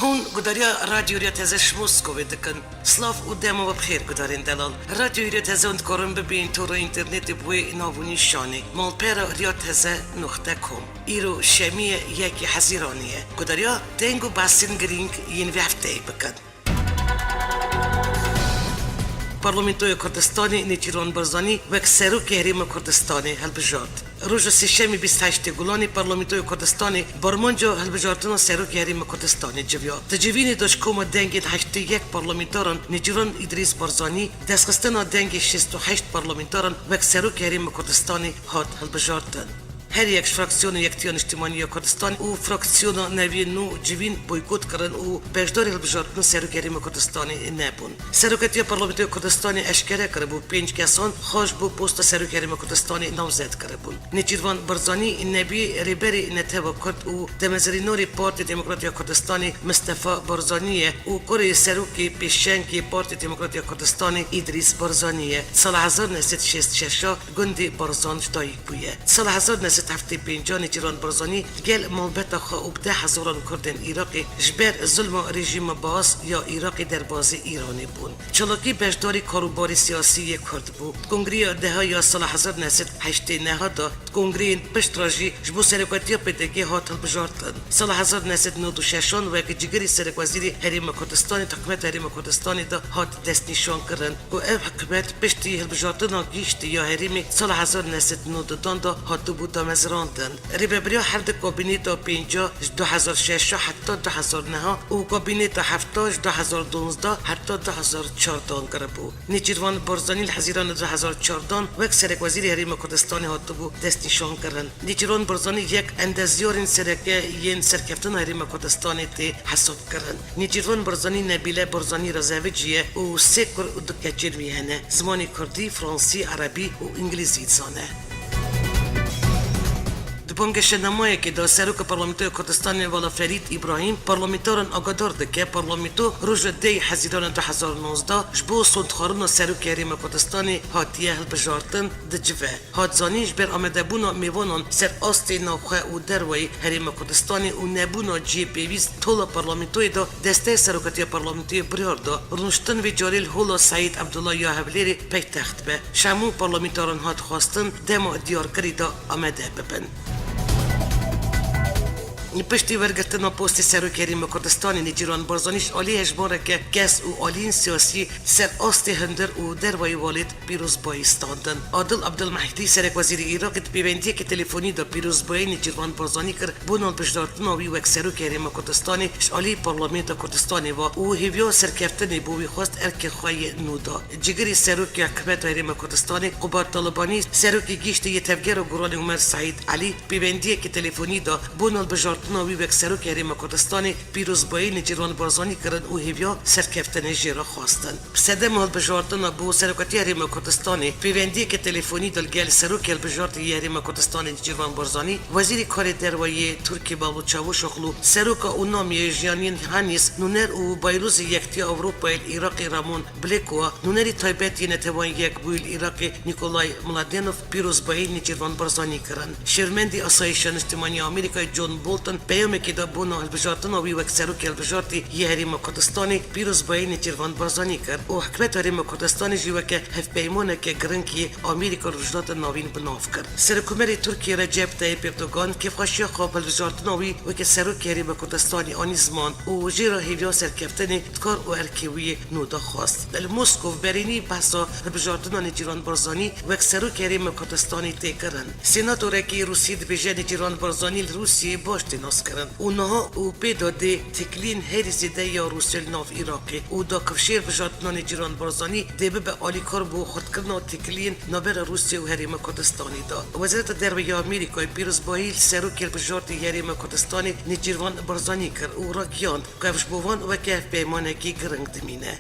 هون قدريا راديو ريا تزش موسكو دكن سلاف قدامه بخير قدرين دلال راديو ريا تزوند كورن ببين تورو انترنت بوي ناوني شاني مال بيرا ريا تزا نقطة كوم إيرو شامية يكي حزيرانية قدريا تنگو باسين گرينگ ينوفتي بكن پارلمانتوی کردستانی نیچیران برزانی و سروک حریم کردستانی هلبجارد. روز سیشمی 28 گلانی پارلمانتوی کردستانی برمانجا هلبجاردن سروک حریم کردستانی جویا. تجوین داشکوم دنگ 81 پارلمانتاران نیچیران ادریس برزانی دستخستن دنگ 68 پارلمانتاران و سروک حریم کردستانی هات هلبجاردن. هر یک فراکسیون یکتیان اجتماعی کردستان و فراکسیون نوی نو جوین بویکوت کردن و بهداری هلبجاردن سروک حریم کردستانی نبود. سروکتی پارلمانتوی کردستانی اشکره کرده بود 5 کسان خوش بو پست سروک حریم کردستانی نامزد کرده بود. نیچیروان برزانی نبی ریبری نتوا کرد و دمزرینوری پارتی دموکراتی کردستانی مصطفی برزانی و کره سروکی پیشنگی پارتی دموکراتی کردستانی ادریس برزانی سال 1966 گندی برزان جدایی بوده. سال 1975 نیچیروان برزانی گل مالبت خو ابده هزاران کردن عراقی جبر ظلم رژیم باز یا عراقی در بازی ایرانی بود. چلاکی بهداری کاروباری سیاسی کرد بود. کنگره دهها یا سال 1989 دا کنگره پشتراژی جبو سرکاتی پدگی هات هلبجاردن. سال 1996 وقتی جگری سرک وزیری حریم کردستانی حکومت حریم کردستانی دا هات دست نشان کردن و او حکومت پشتی هلبجاردن گیشتی یا حریم سال 1992 دا هات بود مزراندن. ریبریا هر دو کابینت 50 2006 حتی 2009 و کابینت 70 2012 حتی 2014 کربو. نیچیروان برزانی حزیران 2014 و سرک وزیر حریم کردستانی هات بود دست نشان کردن. نیچیروان برزانی یک اندازیارین سرکه ین سرکفتن حریم کردستانی تی حساب کردن. نیچیروان برزانی نبیله برزانی رزویجیه و سه کرد کچیر میهنه زمانی کردی فرانسی عربی و انگلیسی زانه. بانگش نمایی که در سروک پارلمانتوی کردستان والا فرید ابراهیم پارلمانتاران آگادار ده که پارلمانتو روز دی حزیران 2019 جبو سندخارون سروک حریم کردستانی هاتیه هلبجاردن ده جوه هات زانیش بر آمده بونا میوانان سر آستی نوخه و دروی حریم کردستانی و نبونا جی پیویز طول پارلمانتوی دا دسته سروکتی پارلمانتوی بریار دا رونشتن و جاریل هولا سعید عبدالله یا هولیری پی تخت به شمو پارلمانتاران هات خواستن دما دیارکری دا آمده ببن. پشتی ورگرتن پست سروک حریم کردستانی نیچیروان برزانیش عالی هجباره که کس و عالین سیاسی سر آست هندر و دروای والد پیروزبایی استاندن. عادل عبدالمهدی سرک وزیر عراق پیوندی که تلفنی دا پیروزبایی نیچیروان برزانی کرد بونان پشدارتن آوی وک سروک حریم کردستانی عالی پارلمانت کردستانی و هیویا سرکفتن بوی خواست ارک خواه نودا. جگری سروک حکومت حریم کردستانی قبار طالبانی سروک گیشت یه تفگر و گران عمر سعید علی پیوندی که تلفنی دا بونان ناوی وک سروک حریم کردستانی پیروزبایی نیچیروان برزانی کردن و هیویا سرکفتن جیرا خواستن. صدم هلبجاردن بو سروکتی حریم کردستانی پیوندی که تلفنی دلگل سروک هلبجاردی حریم کردستانی نیچیروان برزانی وزیر کار دروایی ترکی بابو چاوش اخلو سروک اونامی جیانین هانیس نونر و بایروز یکتی اروپای عراقی رامون بلیکو نونری تایبتی نتوان یک بویل عراقی نیکولای ملادینوف پیروزبایی نیچیروان برزانی کردن. شرمندی آسایشان اجتماعی آمریکای جون بولتن پیام که دا بونو هلبجاردن آوی وک سروک هلبجاردی یه حریم کردستانی پیروزبایی نیچیروان برزانی کرد و حکومت حریم کردستانی جیوه که هف پیمونه که گرنگی آمریکا رجدات ناوین بناف کرد. سرکومری ترکیه رجب طیب اردوغان که خوشی خواب هلبجاردن آوی وک سروک حریم کردستانی آنی زمان و جیرا هیویا سرکفتنی تکار و ارکیوی نودا خواست. الموسکو برینی بحثا هلبجاردن نیچیروان برزانی وک سروک حریم کردستانی تکرن. سناتور کی روسی دبیجه نیچیروان برزانی روسیه باشتی ناس کردن. اونها او بداده تکلین هر زیده یا روسیل ناف عراقی او دا کفشیر بجاردن نیچیروان برزانی دبه به آلی کار بو خود کردن تکلین نابر روسیه و حریم کردستانی دا. وزارت دروی آمریکای پیروزبایی سروک بجاردی حریم کردستانی نیچیروان برزانی کرد او را گیاند کفش بوان و کف پیمانه کی گرنگ دمینه.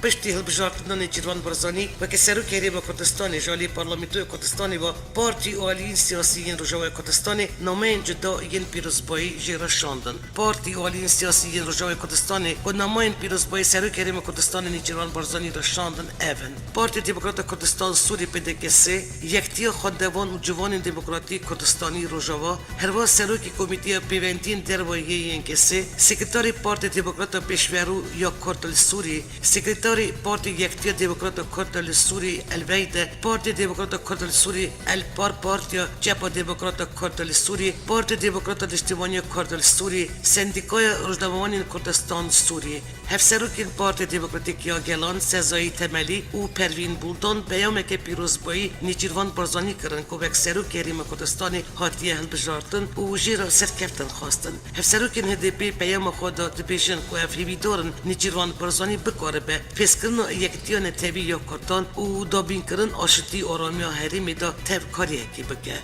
پشتی هلبجارتنا نیچیروان برزانی و که سروک هریم کردستان جالی پارلمانتوی کردستانی و پارتی عالی سیاسیین رجوع کردستان نماین جدا ین پیروزبایی جیرا شاندن. پارتی عالی سیاسیین رجوع کردستان و نماین پیروزبایی سروک هریم کردستان نیچیروان برزانی را شاندن اون. پارتی دموکرات کردستان سوری PDKS یکتی خواندوان و جوان دموکراتی کردستانی رجوع هروا سروک کمیته پیوندین دروایی اینکسی سکرتاری پارتی دموکرات پیشورو یا کردل سوری سکرتاری پارتی یکتی دموکرات کردل سوری الویده پارتی دموکرات کردل سوری الپار پارتیا جبهه دموکرات کردل سوری پارتی دموکرات اجتماعی کردل سوری سندیکای روزنامه‌نویسان کردستان سوری هفسروکین پارتی دموکراتیک یا گلان سزایی تملی و پروین بولدان پیام که پیروزبایی نیچیروان برزانی کردن که یک سروک هریم کردستانی هاتیه هلبجارتن و جیرا سرکفتن خواستن هفسروکین HDP پیام خود داد بیشن که افهمی دارن نیچیروان برزانی بکاره به فسکرن یکتیان تبی یا کردان و دابین کردن آشتی آرامی هریمی دا تب کاریه کی بگه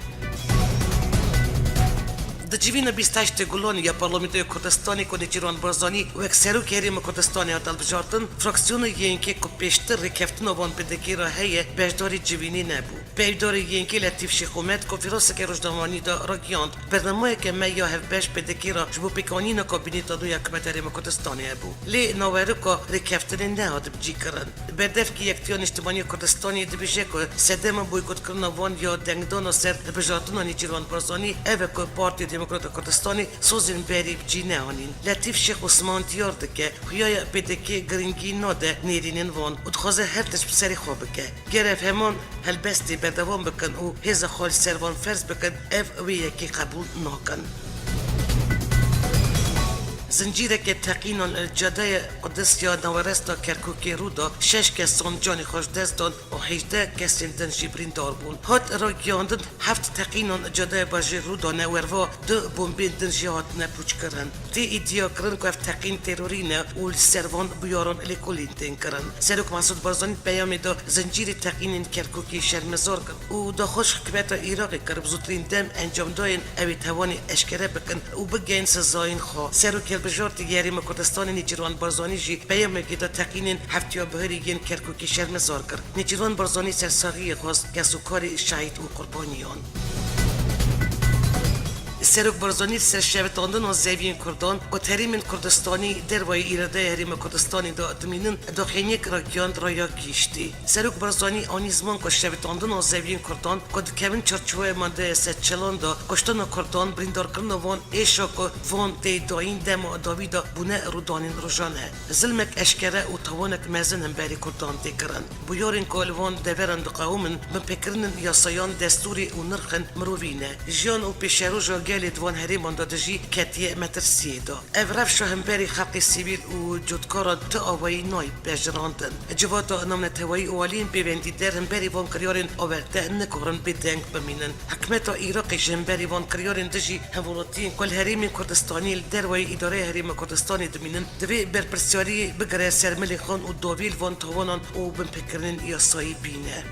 دجیوین 28 گلانی یا پارلمانتوی کردستانی که نیچیروان برزانی و یک سروک هریم کردستانی هات هلبجارتن فراکسیون یینکی که پیشتر رکفتن آوان پدکی را هیه بهداری جوینی نبود. پیداری یینکی لطیف شیخ اومد کنفرانس که روزنامه‌نویسی دا راگیاند برنامه‌ای که می یا هفبش پدکی را جبو پیکانین کابینت دو یک متریم کردستانی بود. لی نوارکا رکفتن نهاد بجی کردن. بدف کی یکتیان اجتماعی کردستانی دبیجه که سدم بویکوت کردن وان یا دنگدان و سر بجاتون نیچیروان برزانی اوه که پارتی دموکرات کردستانی سوزن بری بجی نهانین. لطیف شیخ عثمان دیارد که خویای پدکی گرینگی ناده نیرینن وان و دخوازه هفتش بسری خوابه که گرف همان هلبستی بدوام بکن و هز خال سروان فرض بکن اف ویه که قبول نکن. زنجیره که تقینان الجدای قدس یا نورستا کرکوکی رودا 6 کس جانی خوش دست داد و 18 کس دن جبرین دار بون. هات را گیاندن 7 تقینان جدای باجی رودا نوروا 2 بومبین دن جهات نپوچ کرن. تی ایدیا کرن که تقین ترورینه و سروان بیاران لکولین تین کرن. سروک مسعود برزانی پیام دا زنجیر تقینین کرکوکی شرمزار کن و دا خوش حکمت ایراقی کرب زودترین دم انجام داین اوی توانی اشکره بکن و بگین سزاین خواه. سروک بجارت یاریم کردستان نیچیروان برزانی جی پیام که دا تقینین هفتیا بهریگین کرکوکی شرمزار کرد. نیچیروان برزانی سرساقی خواست کسوکار شهید و قربانیان. سروک برزانی سرشوتاندن و زیوین کردان و تریمین کردستانی دروای ایراده هریم کردستانی دا ادمینن داخینیک را گیاند را یا گیشتی. سروک برزانی آنی زمان که شوتاندن و زیوین کردان که دکمین چرچوه مانده ستچلان دا کشتن کردان بریندار کردن وان ایشا که وان دی داین دم و داوی دا بونه رودانین روژانه. ظلمک اشکره و توانک مزن هم بری کردان دی کرن. بیارین که الوان دورن دقاومن من پکرنن یاسایان دستوری و نرخن مروینه. جیان و پیشرو جاگل دوان هریمان دادجی کتیه مترسیه دا. افرف شهنبری خلق سیبیل و جدکارا تا آوایی نای بجراندن. جواتا نامن توایی اوالین بیوندی در هنبری وان کریارن آورده نکارن بدنگ بمینن. حکمتا ایراقی جنبری وان کریارن دجی همولاتین کل هریم کردستانی دروای اداره هریم کردستانی دمینن دوی برپرسیاری بگره سرملی خان و دویل وان توانان و بمپکرن یاسایی بینه.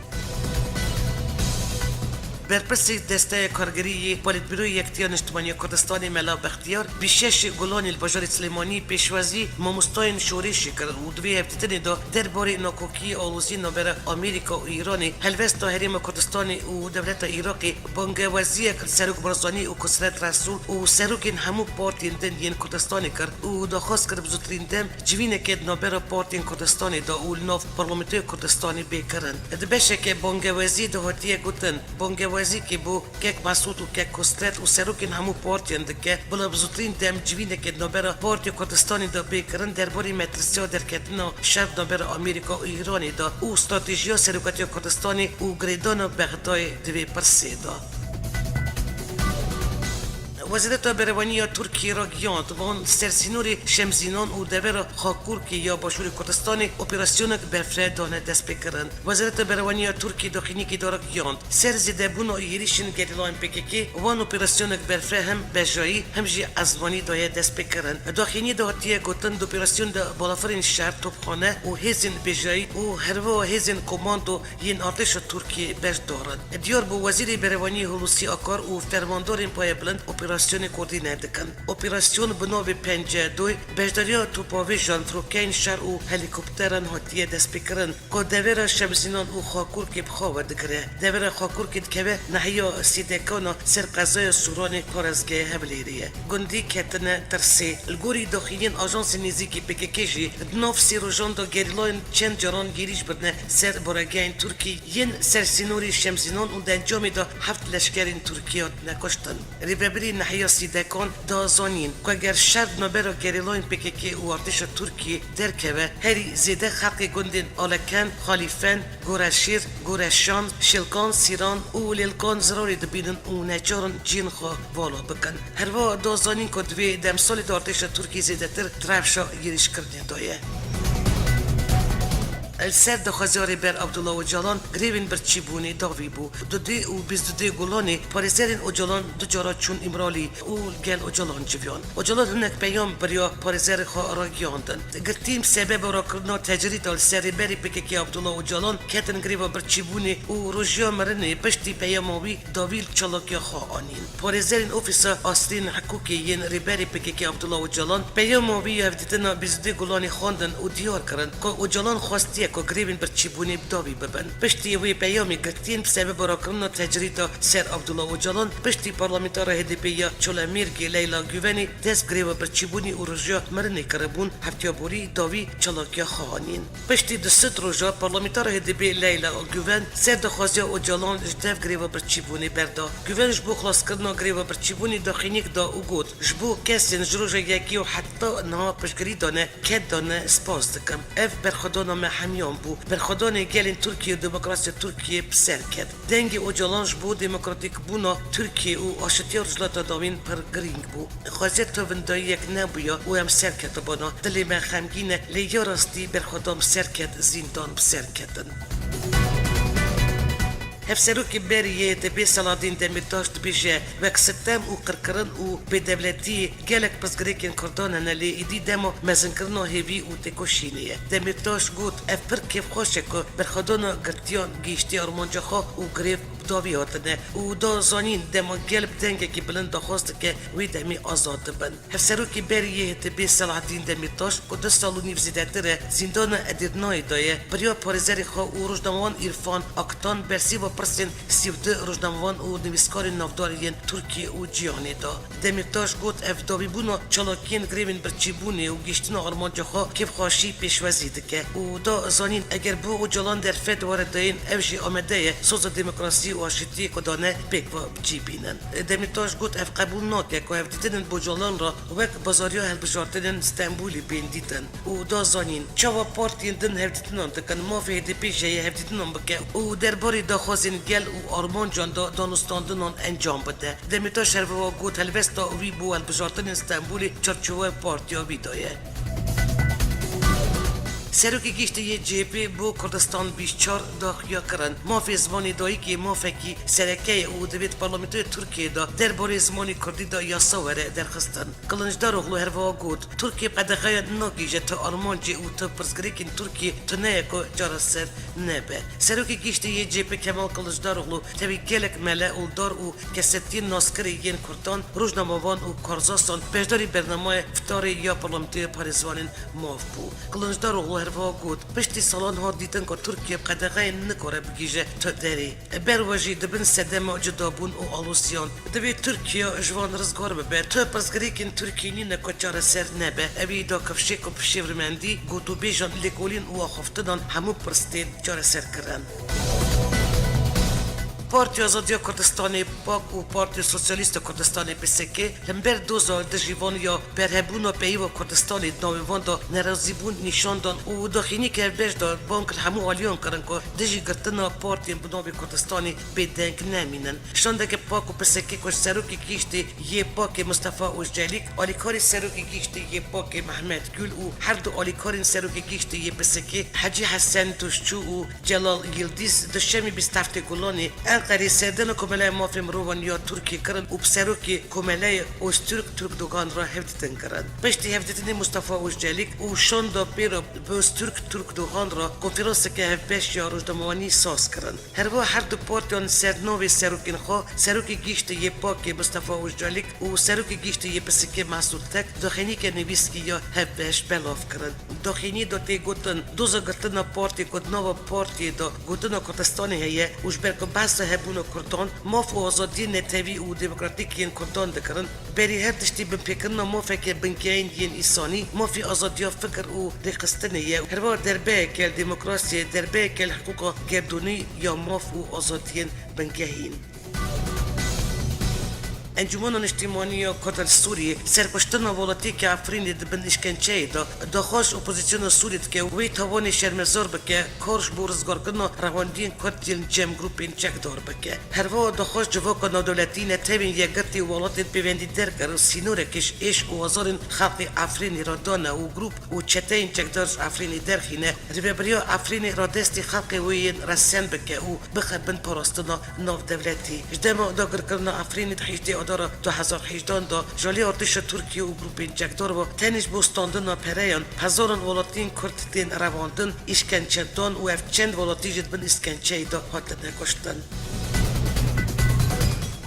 برپرسی دسته کارگری پلیتبیروی یکتیان اجتماعی کردستانی ملا بختیار بیشش گلان البجار سلیمانی پیشوازی ماموستاین شورشی کرد و دوی هفتتنی دا درباره ناکوکی آلوزی نوبر آمریکا و ایرانی هلوست هریم کردستانی و دولت عراقی بانگوازی سروک برزانی و کسرت رسول و سروکین همو پارتین دن ین کردستانی کرد و داخواست کرد بزرگترین دم جوینه که نوبر پارتین کردستانی دا و نوف پارلمانتوی کردستانی بیکرن دبشه که بانگوازی دهاتیه گوتن وزی که بو کک مسعود و کک کسترت و سروکین همو پارتیان دکه بلا بزرگترین دم جوینه که نوبر پارتی کردستانی دا بیکرن درباره مترسیا درکتنا شب نوبر آمریکا و ایرانی دا و استراتژیا سروکاتی کردستانی و گریدان بغدای دوی پرسیدا. وزارت بروانی ترکیه را گیاند وان سرسینوری شمزینان و دور خاکور که یا باشور کردستانی اپراسیون برفره دانه دست بکرند. وزارت بروانی ترکیه داخلی که داره گیاند سرزیده بون و ایریشن گریلان پککی وان اپراسیون برفره هم بجایی همجی ازمانی دایه دست بکرند. داخلی دهاتیه گوتن اپراسیون دا بالافرین شهر توپخانه و هزین بجایی و هرو هزین کماندو ین ارتش ترکیه بج دارند. دیار بو وزیر بروانی هلوسی آکار و فرماندار پای بلند اپراسیون کردی ندکن اپراسیون بناو 52 بجداریا توپاوی جان فروکین شر و هلیکوپترن هاتیه دست بکرن که دور شمسینان و خاکور که بخواه دکره دور خاکور که دکوه نحیا سیدکانا سر قضای سوران کارزگه هبلیریه گندی کتنه ترسی الگوری داخلین آژانس نزدیکی پککیجی دناف سیروژان دا گریلاین چند جران گیریش بدنه سر برگین ترکی ین سرسینوری شمسینان و دنجامی دا 7 لشکرین ترکیات نکشتن ریبری نحیا سیدکان دا زانین که اگر شرد نبرا گریلاین پککی و ارتش ترکی درکوه هری زیده خلق گندین آلکن خالیفن گورشیر گورشان شلکان سیران و لیلکان ضروری دبینن و نجارن جین خواه والا بکن هروا دا زانین که دوی دمسال دا ارتش ترکی زیده تر ترفشا گیریش کردن دایه السر دخوازیاری بر عبدالله اوجالان گریوین برچیبونی داوی بو دودی و 22 گلانی پارزرین اوجالان دو جارا چون امرالی و گل اوجالان جویان اوجالان هنک پیام بریا پارزر خواه را گیاندن گرتیم سبب را کرنا تجرید السر بری پککی عبدالله اوجالان کتن گریوا برچیبونی و روژیا مرنی پشتی پیاماوی داویل چلاکی خواه آنین پارزرین اوفیسا آسرین حقوقی ین ریبری پککی عبدالله اوجالان پیاماوی هفدیتنا 22 گلانی خواندن و دیار کرن که اوجالان خواستی که گریوین برچیبونی بداوی ببن پشتی وی پیامی گرتین بسبب راکرنا تجرید سر عبدالله اوجالان پشتی پارلمانتار هدیپیا چولمیرگی لیلا گوونی دست گریو برچیبونی و روژا مرنی کربون هفتیابوری داوی چلاکیا خانین پشتی دست روژا پارلمانتار هدیپی لیلا گوون سر دخوازی اوجالان جدف گریو برچیبونی بردا گوون جبو خلاص کرنا گریو برچیبونی داخینیک دا اوگود جبو کسین جروژا یکی و حتی نها پشگری دانه کد دانه سپاس دکم اف برخدانا محمی بو برخدان گلین ترکیه و دموکراسی ترکیه بسر کرد دنگ اوجالانش بو دموکراتیک بونا ترکیه و آشتی رجلات داوین پر گرینگ بو خوازه تو وندای یک نبویا و هم سر کرد بانا دلی من خمگینه لیا راستی برخدام سر کرد زیندان بسر کردن هفسروکی بریه دبی سالادین دمیتاش دبیجه وک ستم و قرقرن و بدولتی گلک پسگریکن کردان نلی ایدی دمو مزنکرنا هیوی و تکوشینیه دمیتاش گوت اف پر کیف خوشه که برخدانا گرتیان گیشتی آرمانجا خواه و گریف داوی هاتنه و دا زانین دما گلب دنگه که بلند دخواست که وی دمی آزاد بن هفسروکی بریه دبی سالادین دمیتاش که 2 سال و نیو زیدتره زندان ادیرنای دایه بریا پارزری خواه و روشدامان ایرفان اکتان برسی و پرسین 32 روزنامه‌وان و نویسکار نافدارین ترکیه و جهانی دا دمیرتاش گفت اف داوی بونا چالاکین گریوین برچیبونی و گشتن آرمانجا خواه کیف خواشی پیشوازی دکه و دا زانین اگر بو اوجالان در فد واردین افجی آمده سوز دموکراسی و آشتی کدانه پیک و بجیبینن دمیرتاش گفت اف قبول ناکه که اف دیدن بوجالان را وک بازاریا هلبجارتن استانبولی بین دیدن و دا زانین چاوا پارتین دن هفدیتنان دکن مافی هدیپیجه هفدیتنان بکه و درباری دا خوازین گل و آرمان جان دا دانستاندنان انجام بده دمیتا شروا گوت هلوستا وی بو هلبجارتن استانبولی چرچوه پارتیا وی دایه سروکی گیشت یه جیبی بو کردستان 24 داخیا کرن مافی زمانی دایی که مافکی سرکه او دوید پارلمانتوی ترکیه دا درباره زمانی کردی دا یاساوره درخستن قلنجدار اغلو هروا گود ترکیه قدخای ناگیجه تا آرمانجی او تا پرزگریکین ترکیه تا نیکو جارسر نبه سروکی گیشت یه جیبی کمال قلنجدار اغلو تاوی گلک مله اولدار او کستین ناسکری ین کردان روزنامه‌وان او کارزاستان بجداری برنامه فتاری یا پارلمانتوی پاریزوانین ماف بو قلنجدار اغلو هروا گود پشتی سالان ها دیدن که ترکیه قدغه نکاره بگیجه تا داری برواجی دبن سدم جدابون و آلوسیان دوی ترکیه جوان رزگار ببه تو پرزگریکن ترکیه نکو چاره سر نبه اوی دا کفشیک و پشیورمندی گوتو بیجان لیکولین و آخفتدان همو پرستین چاره سر کرن پارتی آزادی کردستان پاک و پارتی سوسیالیست کردستان PSK لمبر 2000 دجیوان یا برهبون و پیو کردستان ناویوان دا نرازیبون نشان دان و داخینی که بهش دا بانک همو آلیان کرن که دجی گرتنا پارتی بناوی کردستانی بدنگ نمینن شانده که پاک و PSK کش سروکی گیشتی یه پاک مصطفی اوجلیک آلیکاری سروکی گیشتی یه پاک محمد گل و هر دو آلیکارین سروکی گیشتی یه PSK حجی حسن دوشچو و جلال یلدیز دشمی 27 گلانی قری سردن کمله مافی مروان یا ترکی کرن و بسروکی کمله اوسترک ترک دوگان را هفدتن کرن پشتی هفدتنی مصطفی اوججلیک و شون دا پیرا اوسترک ترک دوگان را کنفرانس که هفبش یا روزنامه‌نویسی ساز کرن هر دو پارتیان سرنوی سروکین خو سروکی گیشت یه پاکی مصطفی اوججلیک و سروکی گیشت یه پسیکه مسعود تک داخلی که نویسکی یا هفبش بلاف کرن داخلی دو تی گوتن دوزا گرتنا پارتی کد نوا پارتی دا گوتنا کردستانی هیه وش برکن بحث هبونو کردان ماف و آزادی نتوی و دموکراتیک ین کردان دکرن بری هر دشتی بپیکرنا مافک بنکین ین ایسانی مافی آزادی فکر و رقستنی یه هر دربه کل دموکراسی دربه کل حقوق گردونی یا ماف و آزادی بنکین انجمن اجتماعی کردان سوریه سرپشتن ولاتی که افرین دبن اشکنچه دا خوش اپوزیسیون سوریه که وی توانی شرمزار بکه کارش بورزگار کردن رواندین کردین جم گروپین چک دار بکه هر وا دا خوش جواک نادولتی نتوین یگرتی ولات پیوندی در کرد سینورکش ایش و وزارن خلق افرین را دانه و گروپ و چتین چک دارش افرین درخینه ریبریا افرین را دستی خلق وین رسن بکه و بخبن پاراستنا ناف دولتی جدما دا کردن افرین تحیشتی داره 2018 دا جالی ارتش ترکیه و گروپین جکدار و تنش بوستاندن پریان هزاران ولاتین کردین رواندن اشکنچه‌دان و افچند ولاتی جدبن اسکنچه دا هاتن کشتن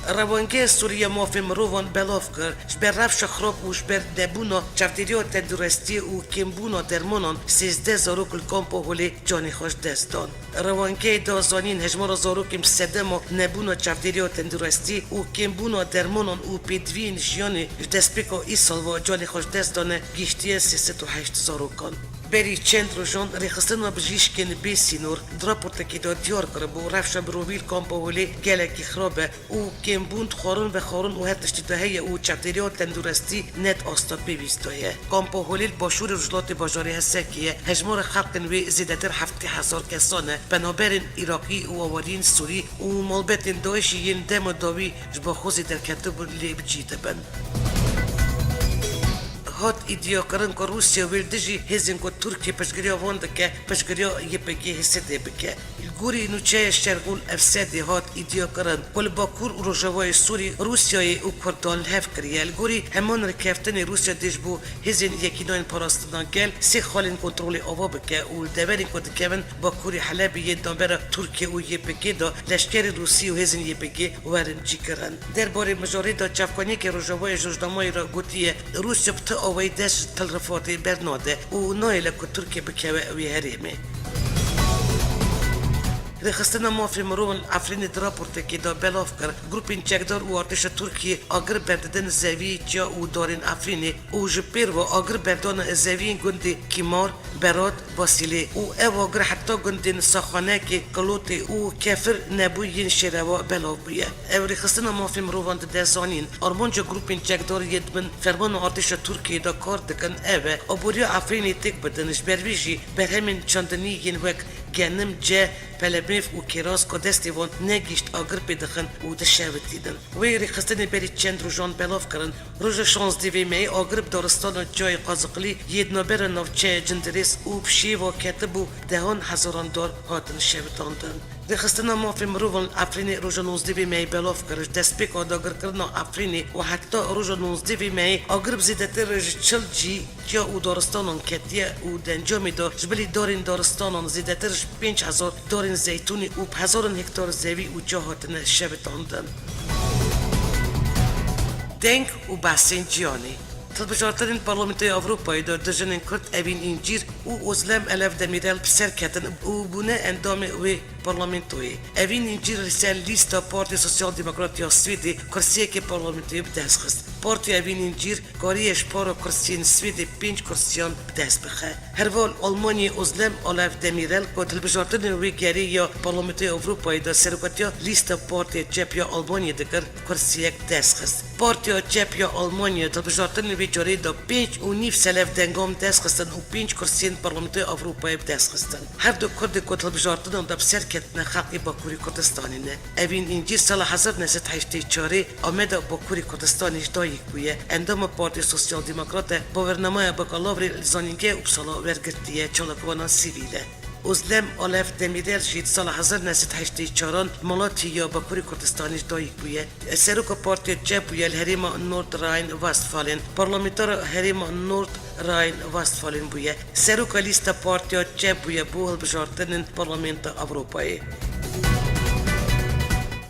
روانگی سوریه مافی مروان بلاف کرد شبر رفش خراب و شبر نبونا چفتیریا تندرستی و کمبونا درمانان 13 زاروکل کامپو هولی جانی خوش دستان روانگی دا زانین هجمار زاروکم سدم و نبونا چفتیریا تندرستی و کمبونا درمانان و پیدوین جیانی دستپیکا ایسال و جانی خوش دستان گیشتی 308 زاروکان بری چند روزان ریخستن بجیشکن بیسینور دراپورت که داد دیار کرد و رفش برویل کامپولی گلکی خرابه و کمبوند خارون و خارون و هرتشتی دهیه و چپتریات تندرستی نت آستا بیویستایه کامپولی باشور رجلات باجاری هسکیه هجمار خلق وی زیدتر 70,000 کسانه بنابراین عراقی و آوارین سوری و مالبت داعشی ین دم داوی جبا خوزی در کتب لیب جیده بن هات ایدیا کردن که روسیا ویلدجی هزین که ترکیه پشگریا وانده که پشگریا یه بگی حسده بکه گوری نوچه شرقول افسادی هات ایدیا کردن کل باکور و روژوای سوری روسیای او کردان هف کریه گوری همان رکفتن روسیا دیش بو هزین یکی نوین پاراستدان گل سی خالین کنترول آوا بکه و دورین که دکیون باکوری حلبی یه دانبر ترکیه و یه بگی دا لشکر روسی و هزین یه بگی ورن جی کرن در باره مجاری دا چفکانی که روژوای جوجدامای را گوتیه روسیا بتا آوای دست تلرفاتی برناده و نایل که ترکیه بکوه اوی هریمه رخصتنا مافی مروان افرین دراپورت که دا بلاف کرد گروپین چکدار و ارتش ترکیه آگر بردن زوی جا و دارین افرینی و جپیر و آگر بردان زوین گندی کیمار براد باسیلی و او آگر حتی گندین ساخانه که کلوتی و کفر نبوین شروا بلاف بیه او رخصتنا مافی مروان ده زانین آرمانجا گروپین چکدار یدبن فرمان ارتش ترکیه دا کار دکن اوه ابوریا افرینی تک بدنش برویجی بر همین چندنی ین وک گنم جه پلبیف و کراس که دستی وان نگیشت آگر پیدخن و دشاوت دیدن وی رخصتنی بری چند روزان بلاف کرن روز 16 می آگر دارستان جای قازقلی یدنابر نوچه جندریس و بشی و کتب و دهان هزاران دار هاتن شوتاندن رخصتنا مافی مروان افرینی روز 19 می بلاف کرد دست پیک آداگر کردن افرینی و حتی روز 19 می آگر بزیدتر چل جی جا و دارستانان کتیه و دنجامی دا جبلی دارین دارستانان زیدترش 5000 دارین زیتونی و 1000 هکتار زوی و جا هاتن شوتاندن دنگ و بحثین جیانی تلبجارترین پارلمانتوی اروپایی در دژنین کرد اوین اینجیر و ازلم الف دمیرل بسر کتن و بونه اندام وی پارلمانتوی اوین اینجیر رسال لیستا پارتی سوسیال دموکراتی سویدی کرسیه که پارلمانتوی بدست خست پارتی اوین اینجیر کاریش پارا کرسیین سویدی 5 کرسیان بدست بخه هروال آلمانی ازلم الف دمیرل که تلبجارترین وی گری یا پارلمانتوی اروپایی در سرکاتیا لیستا پارتی چپ یا آلمانی دگر کرسیه دست خست پارتی چپ یا آلمانی تلبجارترین وی جاری دا 5.5 سلف دنگام دست خستن و 5 کرسیین پارلمانتوی اروپایی دست خستن هر دو کرد که تلبجارترین دا بسر کتن خلقی باکوری کردستانی نه اوین اینجی سال 1984 آمده باکوری کردستانیش دایک بویه اندام پارتی سوسیال دموکرات با برنامه بکالاوری زانینگه اپسالا ورگرتیه چالکوانا سیویله ازلم آلف دمیرل جید سال 1984 ملاتی یا باکوری کردستانیش دایک بویه سروک پارتی جب بویه الهریم نورد راین وستفالن پارلمانتار هریم نورد راین وستفالن بویه سروک لیست پارتی جب بویه بو هلبجارتن پارلمانت اروپایی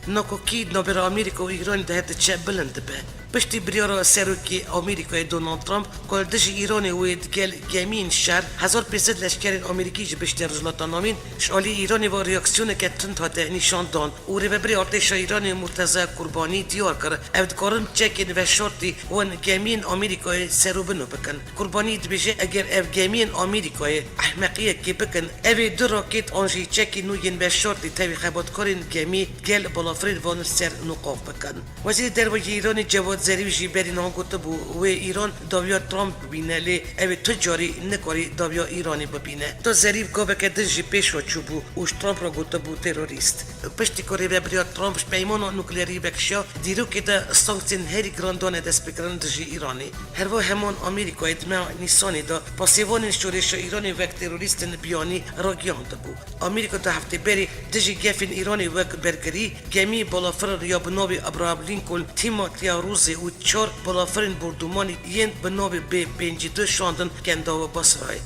ناکوکی نابر آمریکا و ایران دهت چه بلند به پشتی بریارا سروکی آمریکای دونالد ترامپ کل دژ ایران و دگل گمین شهر 1500 لشکر آمریکی جه پشتی رجلات نامین شالی ایران و ریاکسیون که تند هاته نشان دان و ریبری ارتش ایران مرتضی قربانی دیار کرد افدکارن چکین و شرطی ون گمین آمریکای سرو بنو بکن قربانی دبیجه اگر اف گمین آمریکای احمقیه که بکن اوی دو راکت آنجی چکی نوین و شرطی تاوی خبات کارین گمی گل بالافرید وان سر نقاف بکن وزیر دروازه ایران جواد زریف جیبری نام گفته بو و ایران داویا ترامپ ببینه لی اوی تجاری نکاری داویا ایرانی ببینه تا زریف گفت که دژ پیش و چوبو اوش ترامپ را گفته بو تروریست پشتی کاری و بریا ترامپ پیمان نوکلیری بکشیا دیرو که دا سانکسین هری گراندان دست بکرن دژ ایرانی هر و همان آمریکا ادمه نیسانی دا پاسیوان شورش ایرانی وک تروریستن بیانی را گیانده بو آمریکا تا هفته بری دژ گفین ایرانی وک برگری گمی بالافر یا بنابی ابراهام لینکلن تیماتیا روزی و 4 بالافرین بردومانی ین بنابی به 52 شاندن کندا و بصرای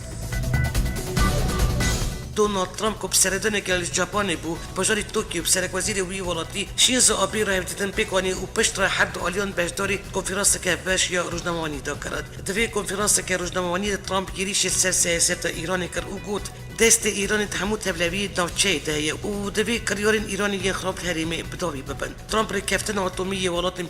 دونالد ترامپ کو بسردن که ژاپن بو بجاری توکیو سرک وزیر وی ولاتی شینزو آبی را هفتن پیکانی و پشت را حد آلیان بجداری کنفرانس که بش یا روزنامه‌نویسی دا کرد دوی کنفرانس که روزنامه‌نویسی ترامپ گیریش سر سیاست ایرانی کر او گفت دست ایران تحمل تبلوی نوچه ده و دوی کریارین ایرانی خراب حریمه بداوی ببن ترامپ رکفتن اتمی ولات 5+1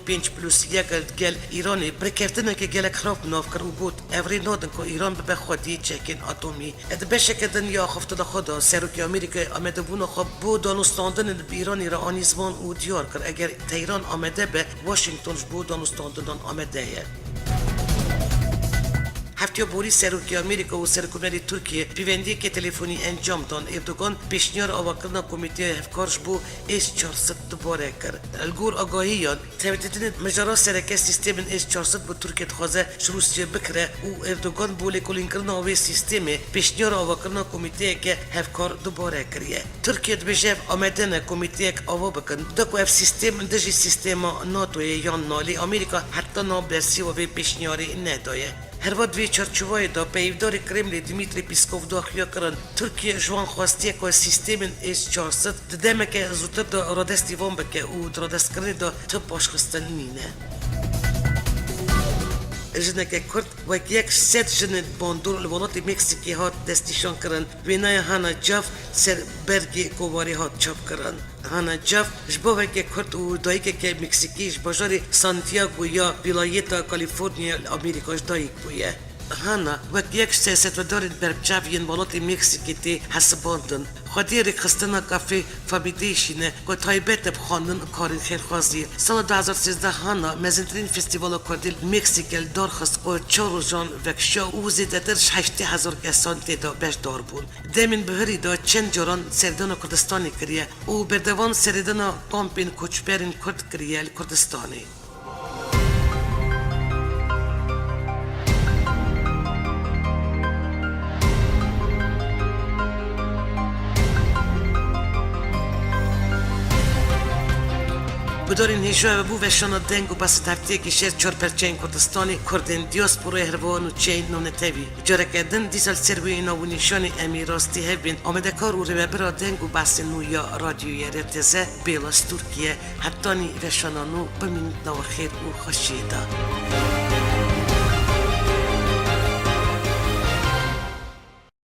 گل ایرانی برکفتن که گل خراب ناف کر او گفت اوری نادن که ایران به خودی چکن اتمی اد بشه که دنیا خفت خدا سروکی آمریکا آمده بونه خب بو دانستاندن ایرانی را آنیزمان او دیار کرد اگر تهران آمده به واشنگتن بو دانستاندن آمده هفته بوری سروکی آمریکا و سرکومری ترکیه پیوندی که تلفنی انجام دان اردوگان پیشنهاد آواکرنا کمیته هفکارش بو S-400 دوباره کرد الگور آگاهیان تویتیدن مجرا سرکه سیستم S-400 بو ترکیه خوازه روسیه بکره و اردوگان بو لیکولین کرنا و سیستم پیشنهاد آواکرنا کمیته که هفکار دوباره کریه ترکیه بجف آمدن کمیته آوا بکن دکو اف سیستم دجی سیستم ناتو یا نالی آمریکا حتی نابرسی و پیشنهادی ندایه هر وقت وی چرچوبای دا پیودار کرمل دیمیتری پیسکوف داخل کردن ترکیه جوان خواستی که سیستم S-400 ددمه که زودتر دا رادستی وان بکه و رادست کردن دا تب باشخستن نینه جنه که کرد و یک ست جنه باندور الولات مکسیکی هات دستیشان کرن وینای هانا جاف سر برگی کوواری هات چاپ کرن هانا جاف جبوه که کرد و دایی که مکسیکیش بجاری سانتیاگو یا ولایت کالیفرنیا امریکاش دایی بویه هانا و یک سیاست و دارید بربچاوین ولات مکسیکی تی حسباندن خودی رکستنا کافی فابیدیشینه که تایبت بخواندن کارین خیرخوازی سال 2013 هانا مزنترین فستیوال کردیل مکسیکل دارخست که 4 جان وکشا و زیدترش 8000 کسان تیدا بش دار بون دمین بهری دا چند جاران سردان کردستانی کریه و بردوان سردان کامپین کوچبرین کرد کریه کردستانی بدارین هیچوه بو وشانا دنگ و بس تفتی که شد 4% کردستانی کردن دیاسپورا هروان و چین نونتوی جاره کردن دیسال سروی اینا و نشان امیراستی هبین آمده کار و ربرا دنگ و بس نویا رادیوی رتزه بیلاس ترکیه حتی نی وشانا نو بمین نو خیر و خوشیده